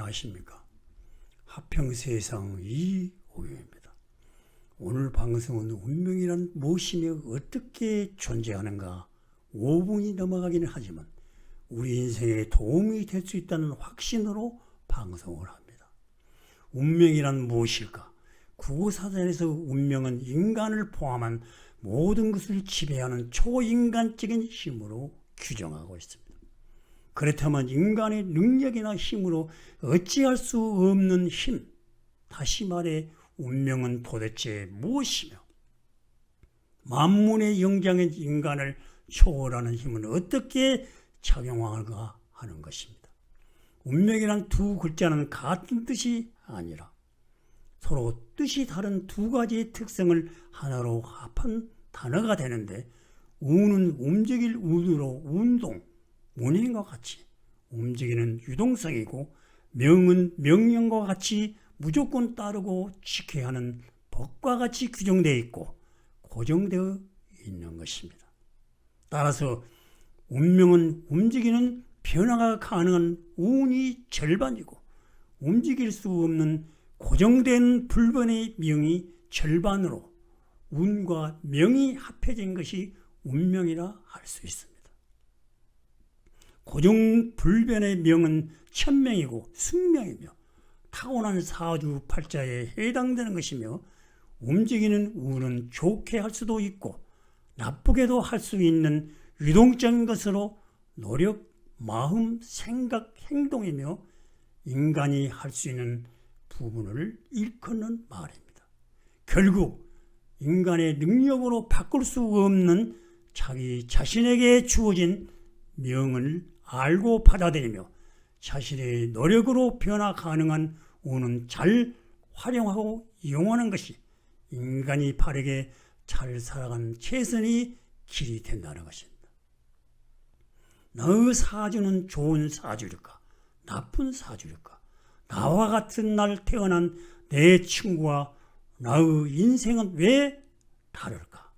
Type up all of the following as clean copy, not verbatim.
안녕하십니까. 하평세상 이오영입니다. 오늘 방송은 운명이란 무엇이며 어떻게 존재하는가 5분이 넘어가기는 하지만 우리 인생에 도움이 될 수 있다는 확신으로 방송을 합니다. 운명이란 무엇일까? 국어사전에서 운명은 인간을 포함한 모든 것을 지배하는 초인간적인 힘으로 규정하고 있습니다. 그렇다면 인간의 능력이나 힘으로 어찌할 수 없는 힘, 다시 말해 운명은 도대체 무엇이며 만문의 영장인 인간을 초월하는 힘은 어떻게 작용하는가 하는 것입니다. 운명이란 두 글자는 같은 뜻이 아니라 서로 뜻이 다른 두 가지의 특성을 하나로 합한 단어가 되는데, 운은 움직일 운으로 운동, 운행과 같이 움직이는 유동성이고, 명은 명령과 같이 무조건 따르고 지켜야 하는 법과 같이 규정되어 있고 고정되어 있는 것입니다. 따라서 운명은 움직이는 변화가 가능한 운이 절반이고, 움직일 수 없는 고정된 불변의 명이 절반으로 운과 명이 합해진 것이 운명이라 할 수 있습니다. 고정 불변의 명은 천명이고 숙명이며 타고난 사주팔자에 해당되는 것이며, 움직이는 운은 좋게 할 수도 있고 나쁘게도 할 수 있는 유동적인 것으로 노력, 마음, 생각, 행동이며 인간이 할 수 있는 부분을 일컫는 말입니다. 결국 인간의 능력으로 바꿀 수 없는 자기 자신에게 주어진 명을 알고 받아들이며 자신의 노력으로 변화 가능한 운은 잘 활용하고 이용하는 것이 인간이 바르게 잘 살아가는 최선의 길이 된다는 것입니다. 너의 사주는 좋은 사주일까? 나쁜 사주일까? 나와 같은 날 태어난 내 친구와 나의 인생은 왜 다를까?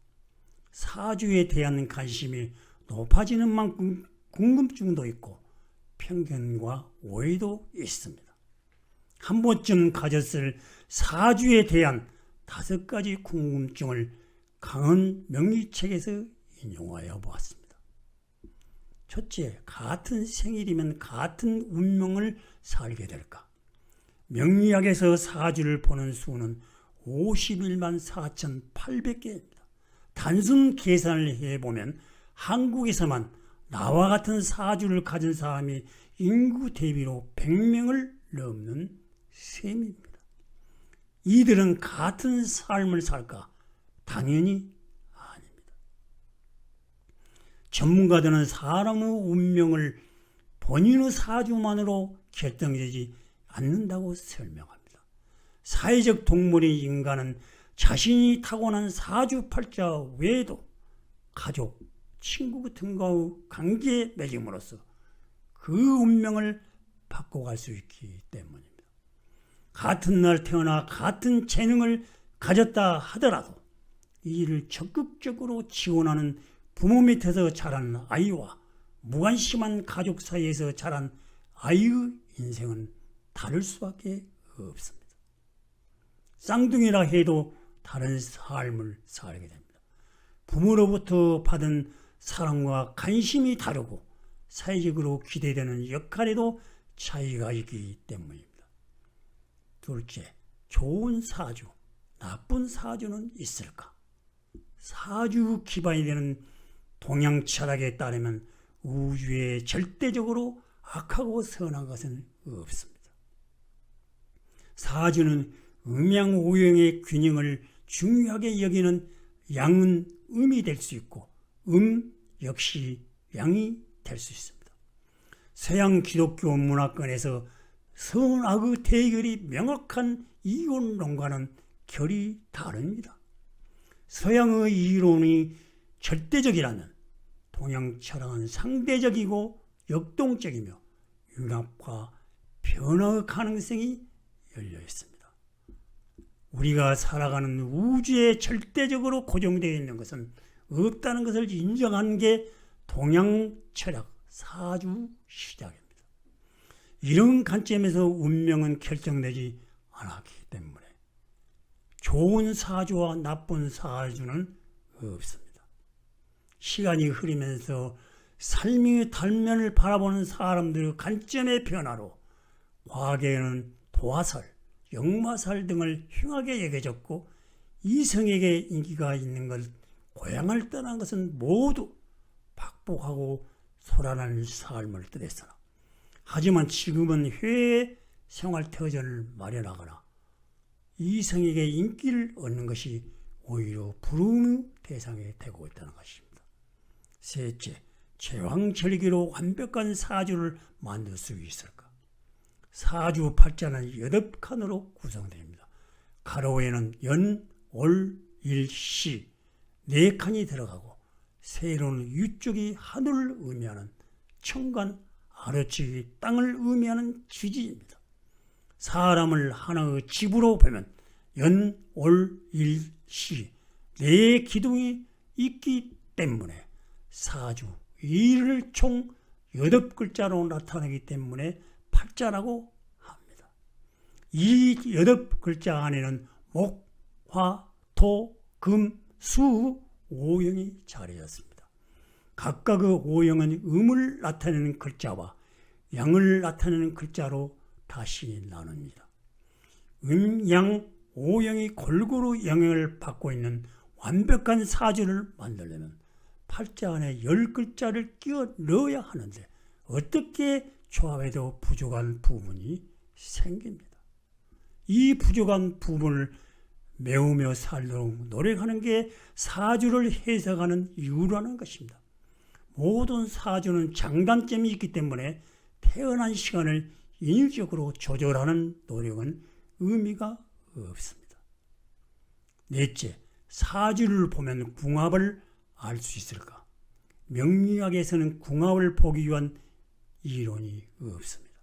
사주에 대한 관심이 높아지는 만큼 궁금증도 있고 편견과 오해도 있습니다. 한 번쯤 가졌을 사주에 대한 5가지 궁금증을 강은 명리책에서 인용하여 보았습니다. 첫째, 같은 생일이면 같은 운명을 살게 될까? 명리학에서 사주를 보는 수는 51만 4,800개입니다. 단순 계산을 해보면 한국에서만 나와 같은 사주를 가진 사람이 인구 대비로 100명을 넘는 셈입니다. 이들은 같은 삶을 살까? 당연히 아닙니다. 전문가들은 사람의 운명을 본인의 사주만으로 결정되지 않는다고 설명합니다. 사회적 동물인 인간은 자신이 타고난 사주팔자 외에도 가족, 친구 같은 거의 관계 맺음으로써 그 운명을 바꿔갈 수 있기 때문입니다. 같은 날 태어나 같은 재능을 가졌다 하더라도 이를 적극적으로 지원하는 부모 밑에서 자란 아이와 무관심한 가족 사이에서 자란 아이의 인생은 다를 수밖에 없습니다. 쌍둥이라 해도 다른 삶을 살게 됩니다. 부모로부터 받은 사랑과 관심이 다르고 사회적으로 기대되는 역할에도 차이가 있기 때문입니다. 둘째, 좋은 사주, 나쁜 사주는 있을까? 사주 기반이 되는 동양 철학에 따르면 우주에 절대적으로 악하고 선한 것은 없습니다. 사주는 음양오용의 균형을 중요하게 여기는 양은 음이 될 수 있고 역시 양이 될 수 있습니다. 서양 기독교 문화권에서 선악의 대결이 명확한 이론론과는 결이 다릅니다. 서양의 이론이 절대적이라면 동양 철학은 상대적이고 역동적이며 융합과 변화의 가능성이 열려 있습니다. 우리가 살아가는 우주에 절대적으로 고정되어 있는 것은 없다는 것을 인정한 게 동양 철학 사주 시작입니다. 이런 관점에서 운명은 결정되지 않았기 때문에 좋은 사주와 나쁜 사주는 없습니다. 시간이 흐르면서 삶의 단면을 바라보는 사람들의 관점의 변화로 과거에는 도화살, 역마살 등을 흉하게 여겨졌고 이성에게 인기가 있는 것, 고향을 떠난 것은 모두 박복하고 소란한 삶을 뜻했으나 하지만 지금은 해외 생활터전을 마련하거나 이성에게 인기를 얻는 것이 오히려 부러움의 대상이 되고 있다는 것입니다. 셋째, 제왕절개로 완벽한 사주를 만들 수 있을까? 사주 팔자는 8칸으로 구성됩니다. 가로에는 연, 올, 일, 시 4칸이 들어가고 세로는 위쪽이 하늘을 의미하는 천간, 아래쪽이 땅을 의미하는 지지입니다. 사람을 하나의 집으로 보면 연, 올, 일, 시 4기둥이 있기 때문에 사주, 일을 총 8글자로 나타내기 때문에 팔자라고 합니다. 이 8글자 안에는 목, 화, 토, 금, 수, 오형이 자리했습니다. 각각의 오형은 음을 나타내는 글자와 양을 나타내는 글자로 다시 나눕니다. 양, 오형이 골고루 영향을 받고 있는 완벽한 사주를 만들려면 팔자 안에 10글자를 끼워 넣어야 하는데 어떻게 조합해도 부족한 부분이 생깁니다. 이 부족한 부분을 메우며 살도록 노력하는 게 사주를 해석하는 이유라는 것입니다. 모든 사주는 장단점이 있기 때문에 태어난 시간을 인위적으로 조절하는 노력은 의미가 없습니다. 넷째, 사주를 보면 궁합을 알 수 있을까? 명리학에서는 궁합을 보기 위한 이론이 없습니다.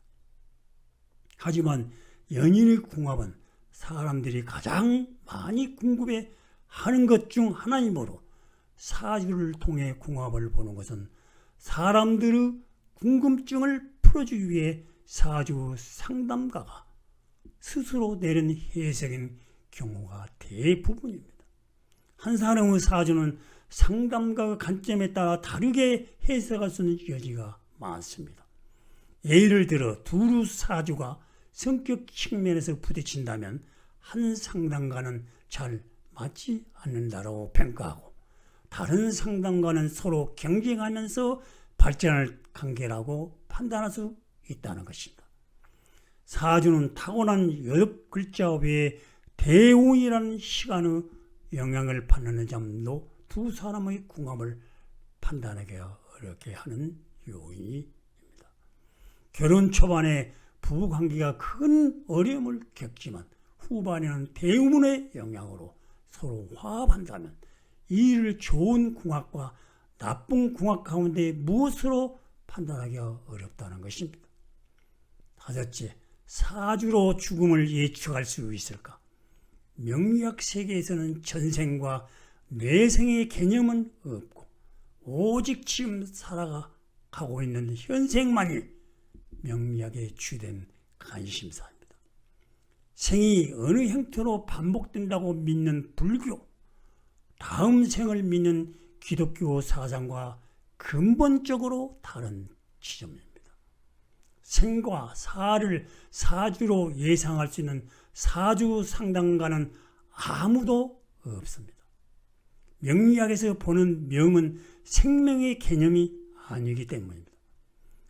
하지만 연인의 궁합은 사람들이 가장 많이 궁금해 하는 것 중 하나이므로 사주를 통해 궁합을 보는 것은 사람들의 궁금증을 풀어주기 위해 사주 상담가가 스스로 내린 해석인 경우가 대부분입니다. 한 사람의 사주는 상담가의 관점에 따라 다르게 해석할 수 있는 여지가 많습니다. 예를 들어 두루 사주가 성격 측면에서 부딪힌다면 한 상담가는 잘 맞지 않는다고 평가하고 다른 상담가는 서로 경쟁하면서 발전할 관계라고 판단할 수 있다는 것입니다. 사주는 타고난 8글자 외에 대운이라는 시간의 영향을 받는 점도 두 사람의 궁합을 판단하기 어렵게 하는 요인입니다. 결혼 초반에 부부관계가 큰 어려움을 겪지만 후반에는 대운의 영향으로 서로 화합한다면 이를 좋은 궁합과 나쁜 궁합 가운데 무엇으로 판단하기가 어렵다는 것입니다. 다섯째, 사주로 죽음을 예측할 수 있을까? 명리학 세계에서는 전생과 뇌생의 개념은 없고 오직 지금 살아가고 있는 현생만이 명리학의 주된 관심사입니다. 생이 어느 형태로 반복된다고 믿는 불교, 다음 생을 믿는 기독교 사상과 근본적으로 다른 지점입니다. 생과 사를 사주로 예상할 수 있는 사주 상담가는 아무도 없습니다. 명리학에서 보는 명은 생명의 개념이 아니기 때문입니다.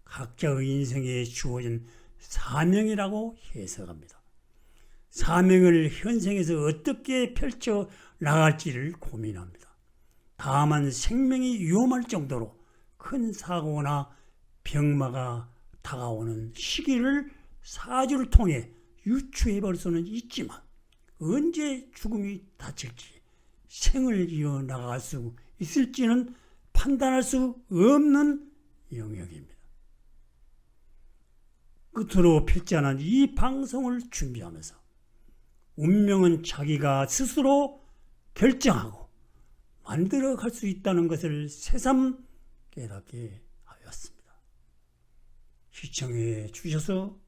각자의 인생에 주어진 사명이라고 해석합니다. 사명을 현생에서 어떻게 펼쳐 나갈지를 고민합니다. 다만 생명이 위험할 정도로 큰 사고나 병마가 다가오는 시기를 사주를 통해 유추해 볼 수는 있지만 언제 죽음이 닥칠지 생을 이어나갈 수 있을지는 판단할 수 없는 영역입니다. 끝으로 필자는 이 방송을 준비하면서 운명은 자기가 스스로 결정하고 만들어갈 수 있다는 것을 새삼 깨닫게 하였습니다. 시청해 주셔서